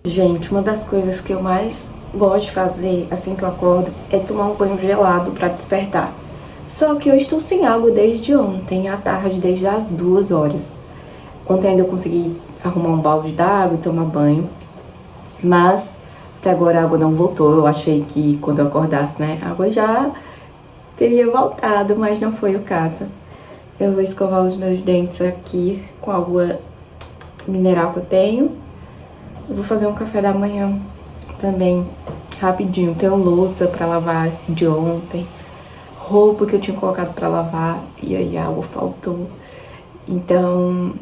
Gente, uma das coisas que eu mais gosto de fazer assim que eu acordo é tomar um banho gelado para despertar. Só que eu estou sem água desde ontem à tarde, desde as 2 horas. Ontem ainda eu consegui arrumar um balde d'água e tomar banho, mas até agora a água não voltou. Eu achei que quando eu acordasse, né, a água já teria voltado, mas não foi o caso. Eu vou escovar os meus dentes aqui com a água mineral que eu tenho. Eu vou fazer um café da manhã também, rapidinho. Tenho louça pra lavar de ontem, roupa que eu tinha colocado pra lavar e aí a água faltou. Então,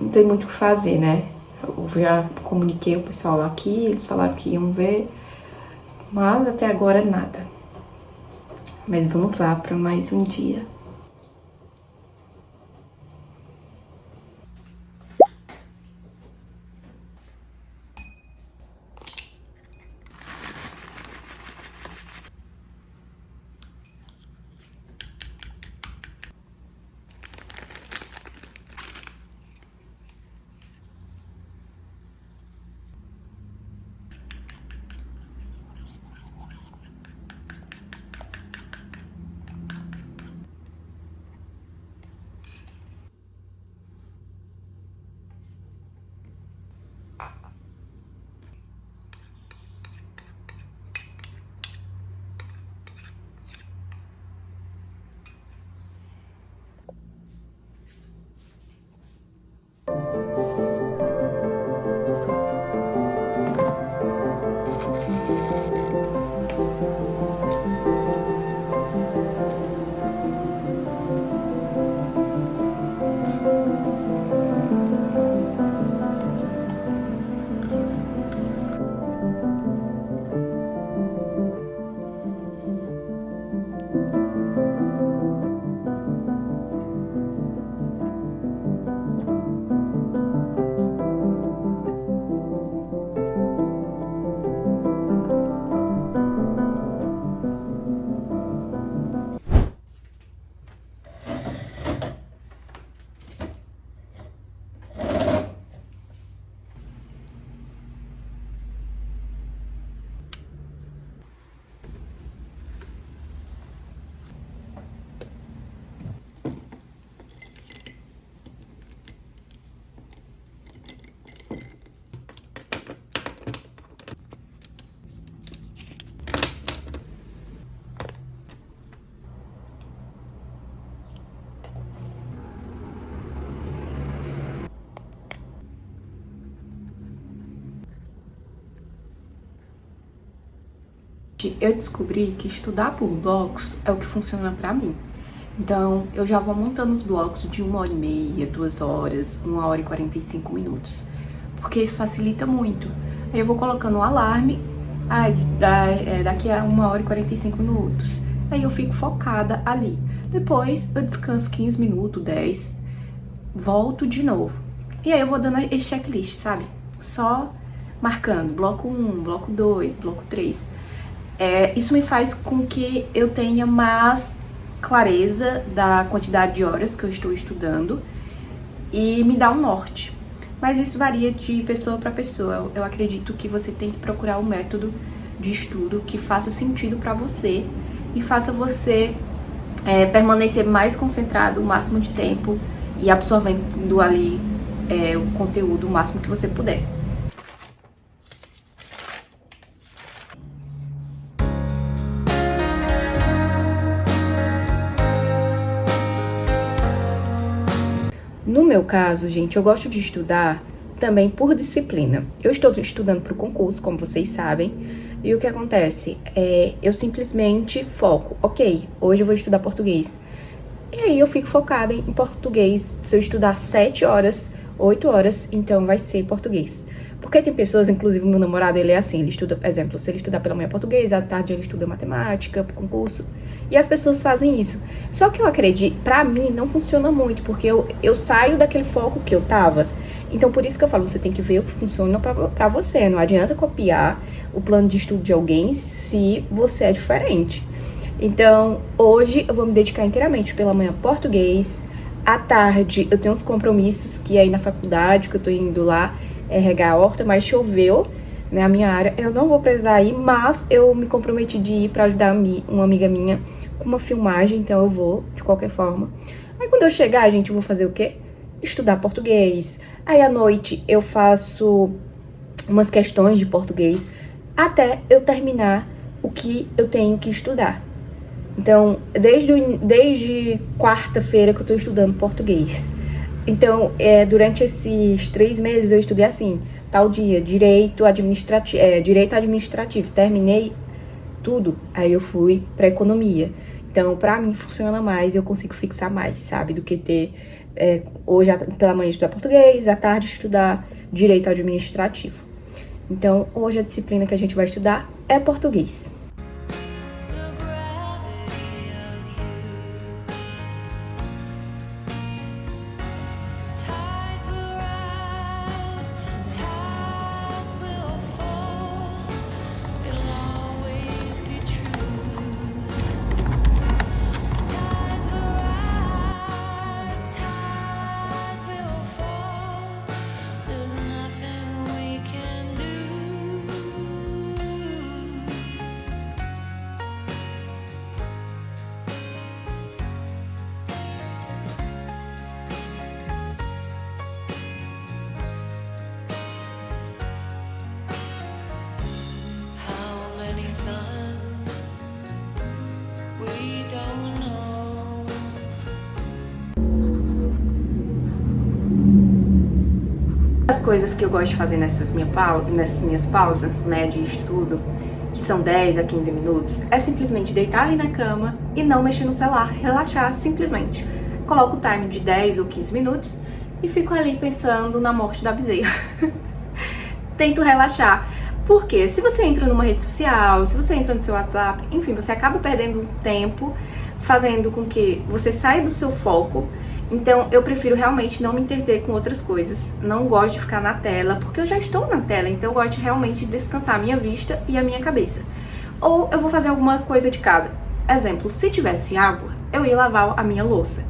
não tem muito o que fazer, né? Eu já comuniquei o pessoal aqui, eles falaram que iam ver, mas até agora nada. Mas vamos lá para mais um dia. Eu descobri que estudar por blocos é o que funciona pra mim. Então, eu já vou montando os blocos de 1h30, 2 horas, 1h e 45 minutos. Porque isso facilita muito. Aí eu vou colocando um alarme, daqui a 1h e 45 minutos. Aí eu fico focada ali. Depois eu descanso 15 minutos, 10, volto de novo. E aí eu vou dando esse checklist, sabe? Só marcando bloco 1, bloco 2, bloco 3. Isso me faz com que eu tenha mais clareza da quantidade de horas que eu estou estudando e me dá um norte. Mas isso varia de pessoa para pessoa. Eu acredito que você tem que procurar um método de estudo que faça sentido para você e faça você permanecer mais concentrado o máximo de tempo e absorvendo ali o conteúdo o máximo que você puder. No meu caso, gente, eu gosto de estudar também por disciplina. Eu estou estudando para o concurso, como vocês sabem, e o que acontece? Eu simplesmente foco, ok, hoje eu vou estudar português. E aí eu fico focada em português. Se eu estudar 7 horas, 8 horas, então vai ser português. Porque tem pessoas, inclusive o meu namorado, ele é assim, ele estuda, por exemplo, se ele estudar pela manhã português, à tarde ele estuda matemática, pro concurso, e as pessoas fazem isso. Só que eu acredito, pra mim, não funciona muito, porque eu saio daquele foco que eu tava. Então, por isso que eu falo, você tem que ver o que funciona pra você. Não adianta copiar o plano de estudo de alguém se você é diferente. Então, hoje eu vou me dedicar inteiramente pela manhã português. À tarde, eu tenho uns compromissos que aí na faculdade, que eu tô indo lá, regar a horta, mas choveu na minha área. Eu não vou precisar ir, mas eu me comprometi de ir pra ajudar uma amiga minha com uma filmagem, então eu vou, de qualquer forma. Aí quando eu chegar, gente, eu vou fazer o quê? Estudar português. Aí à noite eu faço umas questões de português até eu terminar o que eu tenho que estudar. Então, desde quarta-feira que eu tô estudando português. Então, durante esses 3 meses eu estudei assim, tal dia, direito administrativo, terminei tudo, aí eu fui pra economia. Então, pra mim funciona mais, eu consigo fixar mais, sabe, do que ter hoje pela manhã estudar português, à tarde estudar direito administrativo. Então, hoje a disciplina que a gente vai estudar é português. As coisas que eu gosto de fazer nessas minhas pausas, né, de estudo, que são 10 a 15 minutos, é simplesmente deitar ali na cama e não mexer no celular, relaxar simplesmente. Coloco o time de 10 ou 15 minutos e fico ali pensando na morte da bezerra. Tento relaxar. Porque se você entra numa rede social, se você entra no seu WhatsApp, enfim, você acaba perdendo tempo, fazendo com que você saia do seu foco. Então, eu prefiro realmente não me entreter com outras coisas. Não gosto de ficar na tela, porque eu já estou na tela, então eu gosto de realmente descansar a minha vista e a minha cabeça. Ou eu vou fazer alguma coisa de casa. Exemplo, se tivesse água, eu ia lavar a minha louça.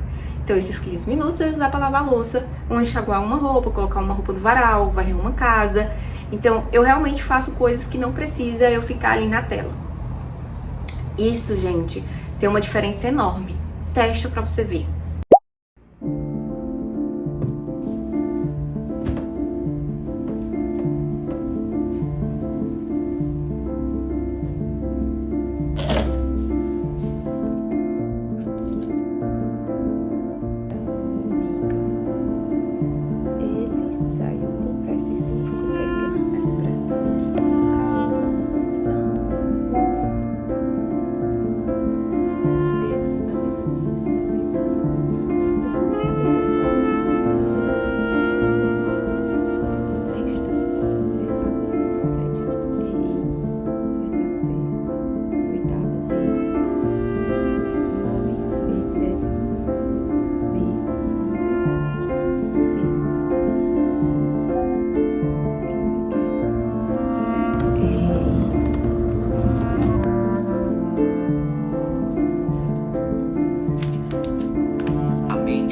Então, esses 15 minutos eu ia usar para lavar a louça, ou enxaguar uma roupa, colocar uma roupa no varal, varrer uma casa. Então, eu realmente faço coisas que não precisa eu ficar ali na tela. Isso, gente, tem uma diferença enorme. Testa pra você ver.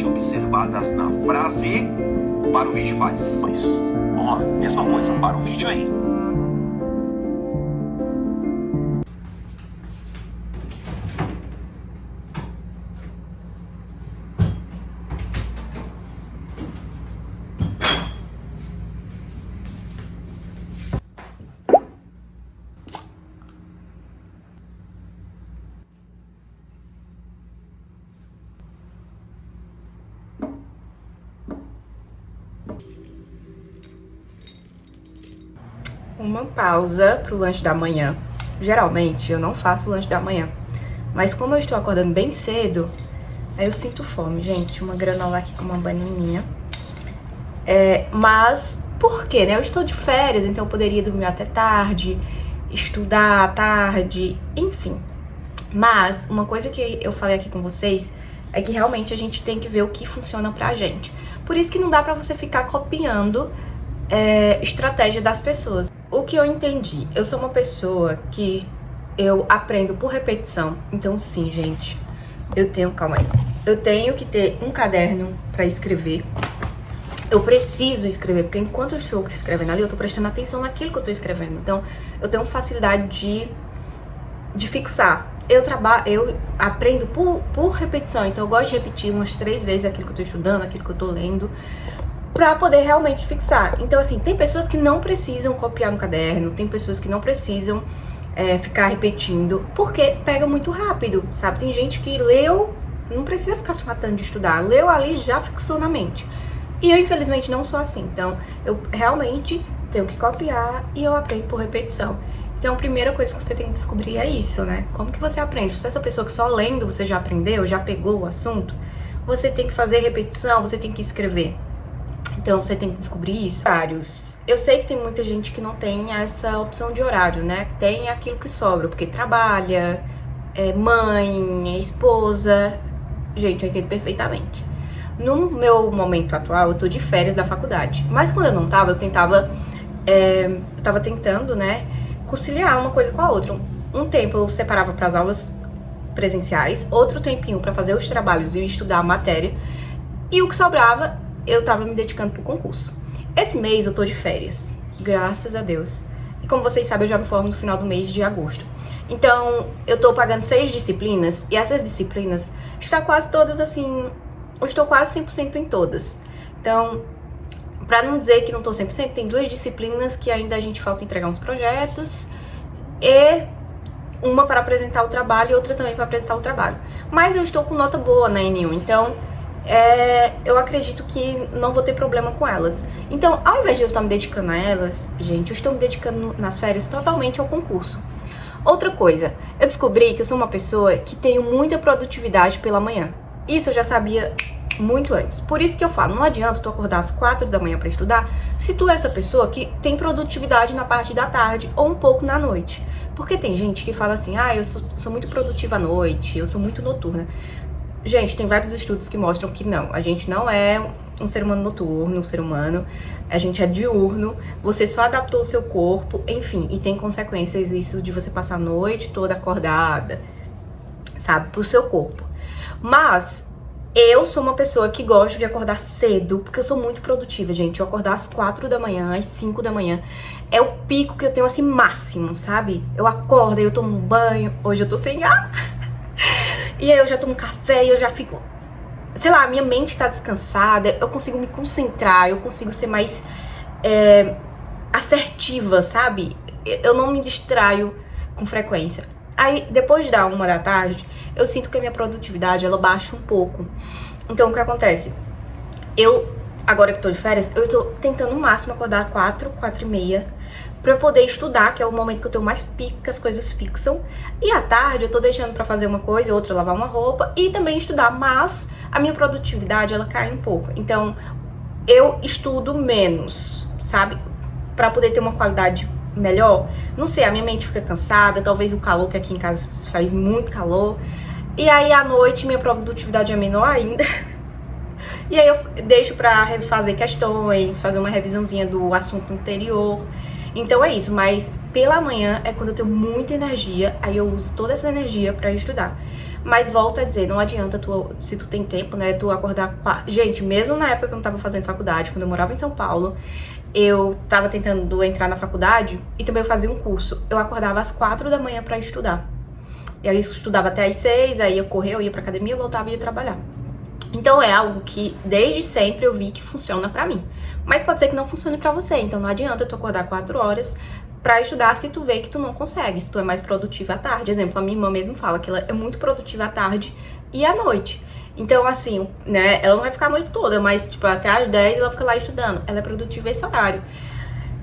Observadas na frase, para o vídeo faz. Vamos lá, mesma coisa, para o vídeo aí. Uma pausa pro lanche da manhã. Geralmente eu não faço lanche da manhã, mas como eu estou acordando bem cedo, aí eu sinto fome, gente. Uma granola aqui com uma bananinha. Mas por quê, né? Eu estou de férias, então eu poderia dormir até tarde, estudar à tarde, enfim. Mas uma coisa que eu falei aqui com vocês é que realmente a gente tem que ver o que funciona pra gente. Por isso que não dá pra você ficar copiando estratégia das pessoas. O que eu entendi, eu sou uma pessoa que eu aprendo por repetição. Então sim, gente, eu tenho que ter um caderno pra escrever. eu preciso escrever, porque enquanto eu estou escrevendo ali, eu tô prestando atenção naquilo que eu tô escrevendo. Então, eu tenho facilidade de fixar. Eu aprendo por repetição, então eu gosto de repetir umas 3 vezes aquilo que eu tô estudando, aquilo que eu tô lendo, pra poder realmente fixar. Então, assim, tem pessoas que não precisam copiar no caderno, tem pessoas que não precisam ficar repetindo, porque pega muito rápido, sabe? Tem gente que leu, não precisa ficar se matando de estudar, leu ali, já fixou na mente. E eu, infelizmente, não sou assim. Então, eu realmente tenho que copiar e eu aprendo por repetição. Então, a primeira coisa que você tem que descobrir é isso, né? Como que você aprende? Se essa pessoa que só lendo você já aprendeu, já pegou o assunto, você tem que fazer repetição, você tem que escrever. Então, você tem que descobrir isso. Horários. Eu sei que tem muita gente que não tem essa opção de horário, né? Tem aquilo que sobra, porque trabalha, é mãe, é esposa. Gente, eu entendo perfeitamente. No meu momento atual, eu tô de férias da faculdade. Mas quando eu não tava, eu tava tentando, né, conciliar uma coisa com a outra. Um tempo eu separava para as aulas presenciais, outro tempinho para fazer os trabalhos e estudar a matéria. E o que sobrava, eu tava me dedicando pro concurso. Esse mês eu tô de férias, graças a Deus. E como vocês sabem, eu já me formo no final do mês de agosto. Então, eu tô pagando 6 disciplinas, e essas disciplinas estão quase todas assim... Eu estou quase 100% em todas. Então, pra não dizer que não tô 100%, tem 2 disciplinas que ainda a gente falta entregar uns projetos. E uma para apresentar o trabalho e outra também para apresentar o trabalho. Mas eu estou com nota boa na N1, então eu acredito que não vou ter problema com elas. Então, ao invés de eu estar me dedicando a elas, gente, eu estou me dedicando nas férias totalmente ao concurso. Outra coisa, eu descobri que eu sou uma pessoa que tenho muita produtividade pela manhã. Isso eu já sabia muito antes. Por isso que eu falo, não adianta tu acordar às 4 da manhã pra estudar se tu é essa pessoa que tem produtividade na parte da tarde ou um pouco na noite. Porque tem gente que fala assim, eu sou muito produtiva à noite, eu sou muito noturna. Gente, tem vários estudos que mostram que não, a gente não é um ser humano noturno, um ser humano, a gente é diurno, você só adaptou o seu corpo, enfim, e tem consequências isso de você passar a noite toda acordada, sabe, pro seu corpo. Mas eu sou uma pessoa que gosto de acordar cedo, porque eu sou muito produtiva, gente. Eu acordar às 4 da manhã, às 5 da manhã, é o pico que eu tenho, assim, máximo, sabe? Eu acordo, eu tomo um banho, hoje eu tô sem ar, e aí eu já tomo café e eu já fico... Sei lá, minha mente tá descansada, eu consigo me concentrar, eu consigo ser mais assertiva, sabe? Eu não me distraio com frequência. Aí, depois da 1 da tarde, eu sinto que a minha produtividade, ela baixa um pouco. Então, o que acontece? Agora que tô de férias, eu tô tentando o máximo acordar 4, 4h30, pra eu poder estudar, que é o momento que eu tenho mais pico, que as coisas fixam. E à tarde, eu tô deixando pra fazer uma coisa, outra lavar uma roupa e também estudar. Mas a minha produtividade, ela cai um pouco. Então, eu estudo menos, sabe? Pra poder ter uma qualidade melhor. Não sei, a minha mente fica cansada, talvez o calor, que aqui em casa faz muito calor. E aí, à noite, minha produtividade é menor ainda. E aí eu deixo pra refazer questões, fazer uma revisãozinha do assunto anterior. Então é isso, mas pela manhã é quando eu tenho muita energia, aí eu uso toda essa energia pra estudar. Mas volto a dizer, não adianta se tu tem tempo, né, tu acordar... Gente, mesmo na época que eu não tava fazendo faculdade, quando eu morava em São Paulo, eu tava tentando entrar na faculdade e também eu fazia um curso. Eu acordava às 4 da manhã pra estudar. E aí eu estudava até às 6, aí eu corria, eu ia pra academia, eu voltava e ia trabalhar. Então é algo que desde sempre eu vi que funciona pra mim. Mas pode ser que não funcione pra você, então não adianta tu acordar 4 horas pra estudar se tu vê que tu não consegue, se tu é mais produtiva à tarde. Exemplo, a minha irmã mesmo fala que ela é muito produtiva à tarde e à noite. Então, assim, né, ela não vai ficar a noite toda, mas, tipo, até às 10 ela fica lá estudando. Ela é produtiva esse horário.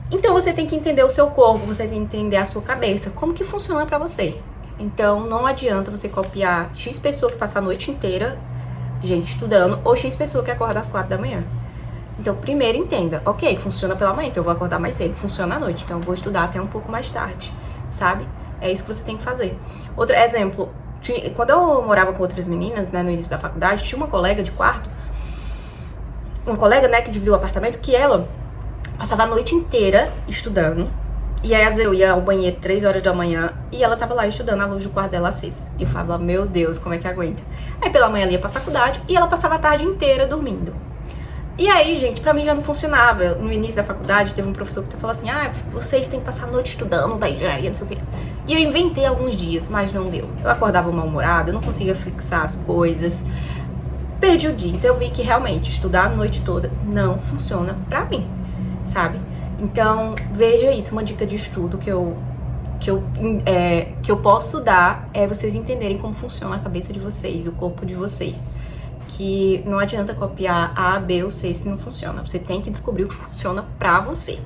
Então, você tem que entender o seu corpo, você tem que entender a sua cabeça, como que funciona pra você. Então, não adianta você copiar X pessoa que passa a noite inteira, gente, estudando, ou X pessoa que acorda às 4 da manhã. Então, primeiro entenda, ok, funciona pela manhã, então eu vou acordar mais cedo, funciona à noite, então eu vou estudar até um pouco mais tarde, sabe? É isso que você tem que fazer. Outro exemplo, quando eu morava com outras meninas, né, no início da faculdade, tinha uma colega de quarto, uma colega, né, que dividiu o apartamento, que ela passava a noite inteira estudando, e aí às vezes eu ia ao banheiro 3 horas da manhã, e ela tava lá estudando, a luz do quarto dela acesa. E eu falava, meu Deus, como é que aguenta? Aí pela manhã ela ia pra faculdade, e ela passava a tarde inteira dormindo. E aí, gente, pra mim já não funcionava. No início da faculdade, teve um professor que falou assim, vocês têm que passar a noite estudando, daí já ia, não sei o quê. E eu inventei alguns dias, mas não deu. Eu acordava mal-humorada, eu não conseguia fixar as coisas. Perdi o dia, então eu vi que realmente estudar a noite toda não funciona pra mim, sabe? Então, veja isso, uma dica de estudo que eu posso dar é vocês entenderem como funciona a cabeça de vocês, o corpo de vocês. Que não adianta copiar A, B ou C se não funciona. Você tem que descobrir o que funciona pra você.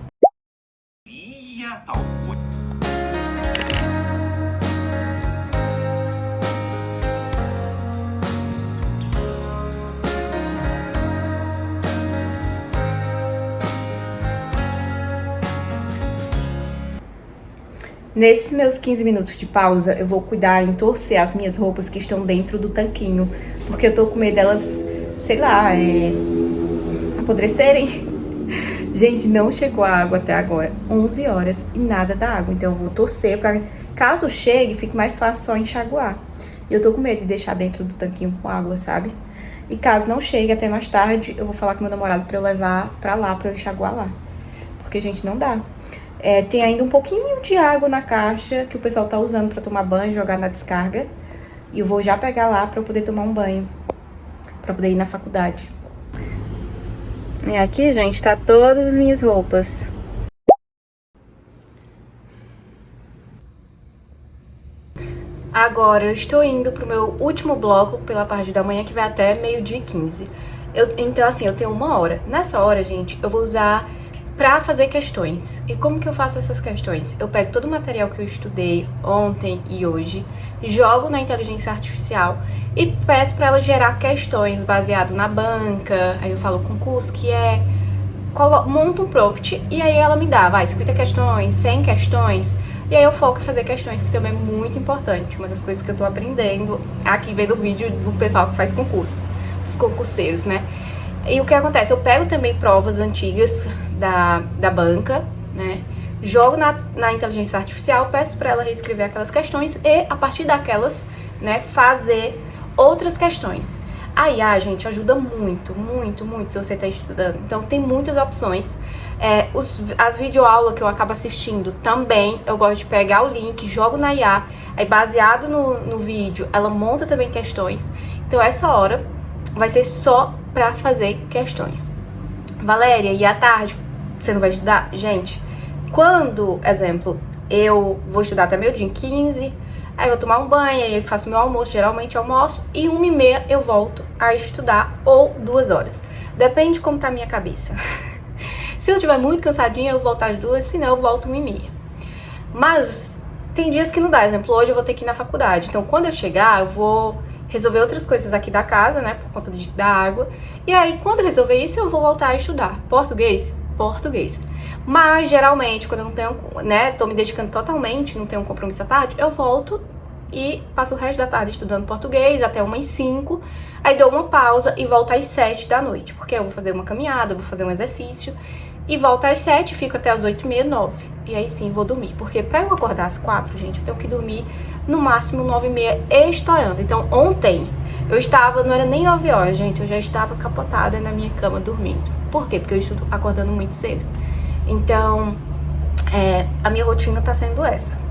Nesses meus 15 minutos de pausa, eu vou cuidar em torcer as minhas roupas que estão dentro do tanquinho, porque eu tô com medo delas, sei lá, apodrecerem. Gente, não chegou a água até agora, 11 horas e nada da água, então eu vou torcer pra, caso chegue, fique mais fácil só enxaguar. E eu tô com medo de deixar dentro do tanquinho com água, sabe? E caso não chegue até mais tarde, eu vou falar com meu namorado pra eu levar pra lá, pra eu enxaguar lá. Porque, gente, não dá. Tem ainda um pouquinho de água na caixa que o pessoal tá usando pra tomar banho, jogar na descarga. E eu vou já pegar lá pra eu poder tomar um banho, pra poder ir na faculdade. E aqui, gente, tá todas as minhas roupas. Agora eu estou indo pro meu último bloco pela parte da manhã, que vai até 12h15. Então, assim, eu tenho 1 hora. Nessa hora, gente, eu vou usar pra fazer questões. E como que eu faço essas questões? Eu pego todo o material que eu estudei ontem e hoje, jogo na inteligência artificial e peço pra ela gerar questões baseado na banca. Aí eu falo o concurso que monto um prompt e aí ela me dá, 50 questões, 100 questões. E aí eu foco em fazer questões, que também é muito importante. Uma das coisas que eu tô aprendendo aqui vendo o vídeo do pessoal que faz concurso, dos concurseiros, né? E o que acontece? Eu pego também provas antigas da banca, né? Jogo na inteligência artificial, peço para ela reescrever aquelas questões e, a partir daquelas, né, fazer outras questões. A IA, gente, ajuda muito, muito, muito se você está estudando. Então, tem muitas opções. As videoaulas que eu acabo assistindo também, eu gosto de pegar o link, jogo na IA, aí baseado no vídeo, ela monta também questões. Então, essa hora vai ser só para fazer questões. Valéria, e à tarde, você não vai estudar? Gente, quando, exemplo, eu vou estudar até 12h15, aí eu vou tomar um banho, aí eu faço meu almoço, geralmente almoço, e 1h30 eu volto a estudar, ou 2 horas. Depende de como tá a minha cabeça. Se eu estiver muito cansadinha, eu volto às 2, senão eu volto 1h30. Mas tem dias que não dá, exemplo, hoje eu vou ter que ir na faculdade, então quando eu chegar, eu vou resolver outras coisas aqui da casa, né, por conta da água. E aí, quando eu resolver isso, eu vou voltar a estudar. Português? Português. Mas, geralmente, quando eu não tenho, né, tô me dedicando totalmente, não tenho um compromisso à tarde, eu volto e passo o resto da tarde estudando português até 1h05. Aí dou uma pausa e volto às 7 da noite, porque eu vou fazer uma caminhada, vou fazer um exercício. E volto às 7, fico até às 8h30, 9. E aí sim, vou dormir. Porque pra eu acordar às 4, gente, eu tenho que dormir no máximo 9h30 estourando. Então, ontem, eu estava, não era nem 9 horas, gente, eu já estava capotada na minha cama dormindo. Por quê? Porque eu estou acordando muito cedo. Então, a minha rotina tá sendo essa.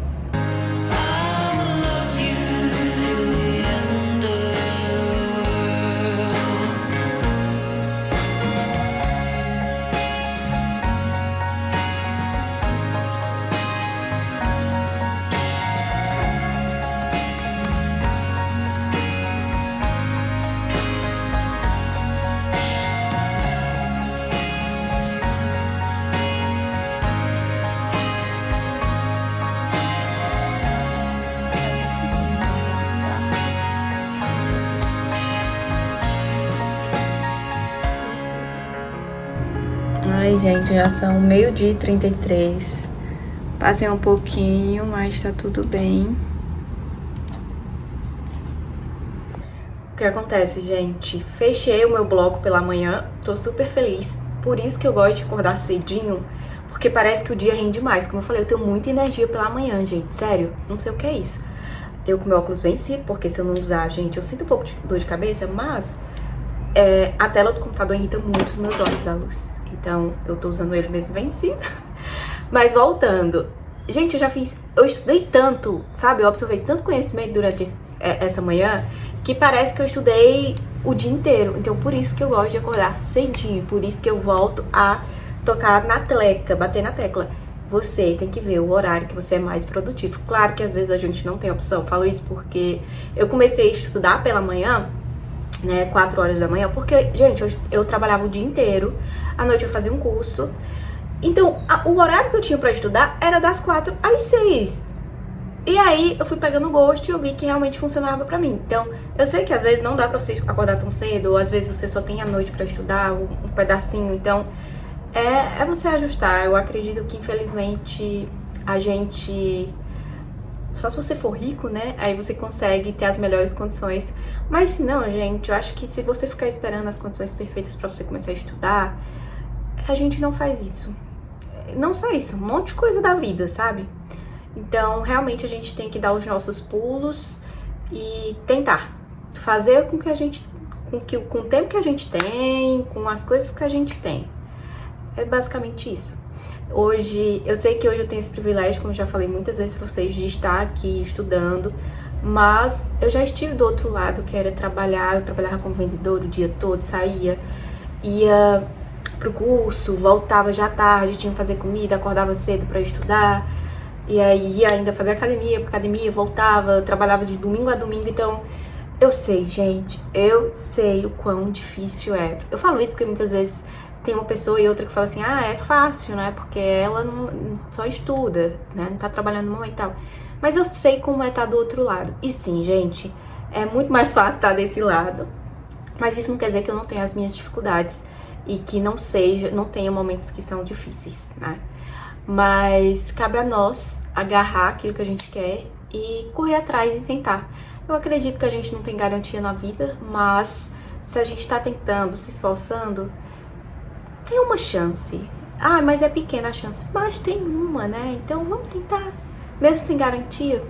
Ai, gente, já são 12h33. Passei um pouquinho, mas tá tudo bem. O que acontece, gente? Fechei o meu bloco pela manhã, tô super feliz. Por isso que eu gosto de acordar cedinho, porque parece que o dia rende mais. Como eu falei, eu tenho muita energia pela manhã, gente. Sério, não sei o que é isso. Eu com meu óculos vencido, porque se eu não usar, gente, eu sinto um pouco de dor de cabeça, mas a tela do computador irrita muito os meus olhos, a luz. Então, eu tô usando ele mesmo vencido. Mas voltando, gente, eu estudei tanto, sabe? Eu absorvi tanto conhecimento durante essa manhã, que parece que eu estudei o dia inteiro. Então, por isso que eu gosto de acordar cedinho, por isso que eu volto a tocar na tecla, bater na tecla. Você tem que ver o horário que você é mais produtivo. Claro que às vezes a gente não tem opção. Eu falo isso porque eu comecei a estudar pela manhã, né, 4 horas da manhã, porque, gente, eu trabalhava o dia inteiro, à noite eu fazia um curso. Então, o horário que eu tinha pra estudar era das 4 às 6. E aí, eu fui pegando gosto e eu vi que realmente funcionava pra mim. Então, eu sei que às vezes não dá pra você acordar tão cedo, ou às vezes você só tem a noite pra estudar, um pedacinho. Então, é você ajustar. Eu acredito que, infelizmente, a gente... Só se você for rico, né? Aí você consegue ter as melhores condições. Mas se não, gente, eu acho que se você ficar esperando as condições perfeitas pra você começar a estudar, a gente não faz isso. Não só isso, um monte de coisa da vida, sabe? Então, realmente a gente tem que dar os nossos pulos e tentar fazer com que a gente, com o tempo que a gente tem, com as coisas que a gente tem. É basicamente isso. Hoje, eu sei que hoje eu tenho esse privilégio, como já falei muitas vezes pra vocês, de estar aqui estudando, mas eu já estive do outro lado, que era trabalhar. Eu trabalhava como vendedor o dia todo, saía, ia pro curso, voltava já tarde, tinha que fazer comida, acordava cedo pra estudar, e aí ia ainda fazer academia, voltava, trabalhava de domingo a domingo. Então, eu sei, gente, eu sei o quão difícil é. Eu falo isso porque muitas vezes tem uma pessoa e outra que fala assim, é fácil, né, porque ela não, só estuda, né, não tá trabalhando no momento e tal. Mas eu sei como é estar do outro lado. E sim, gente, é muito mais fácil estar desse lado, mas isso não quer dizer que eu não tenha as minhas dificuldades e que não tenha momentos que são difíceis, né? Mas cabe a nós agarrar aquilo que a gente quer e correr atrás e tentar. Eu acredito que a gente não tem garantia na vida, mas se a gente tá tentando, se esforçando, tem uma chance. Mas é pequena a chance. Mas tem uma, né? Então vamos tentar, mesmo sem garantia.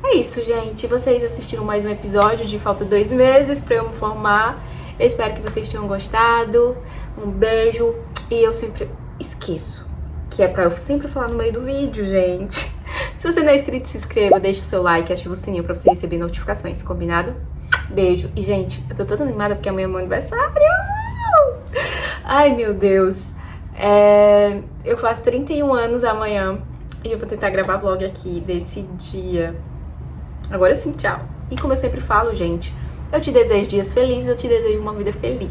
É isso, gente. Vocês assistiram mais um episódio de Falta 2 meses pra eu me formar. Eu espero que vocês tenham gostado. Um beijo. E eu sempre esqueço, que é pra eu sempre falar no meio do vídeo, gente. Se você não é inscrito, se inscreva, deixa o seu like, ativa o sininho pra você receber notificações, combinado? Beijo. E, gente, eu tô toda animada porque amanhã é meu aniversário. Ai, meu Deus. Eu faço 31 anos amanhã e eu vou tentar gravar vlog aqui desse dia. Agora sim, tchau. E como eu sempre falo, gente, eu te desejo dias felizes, eu te desejo uma vida feliz.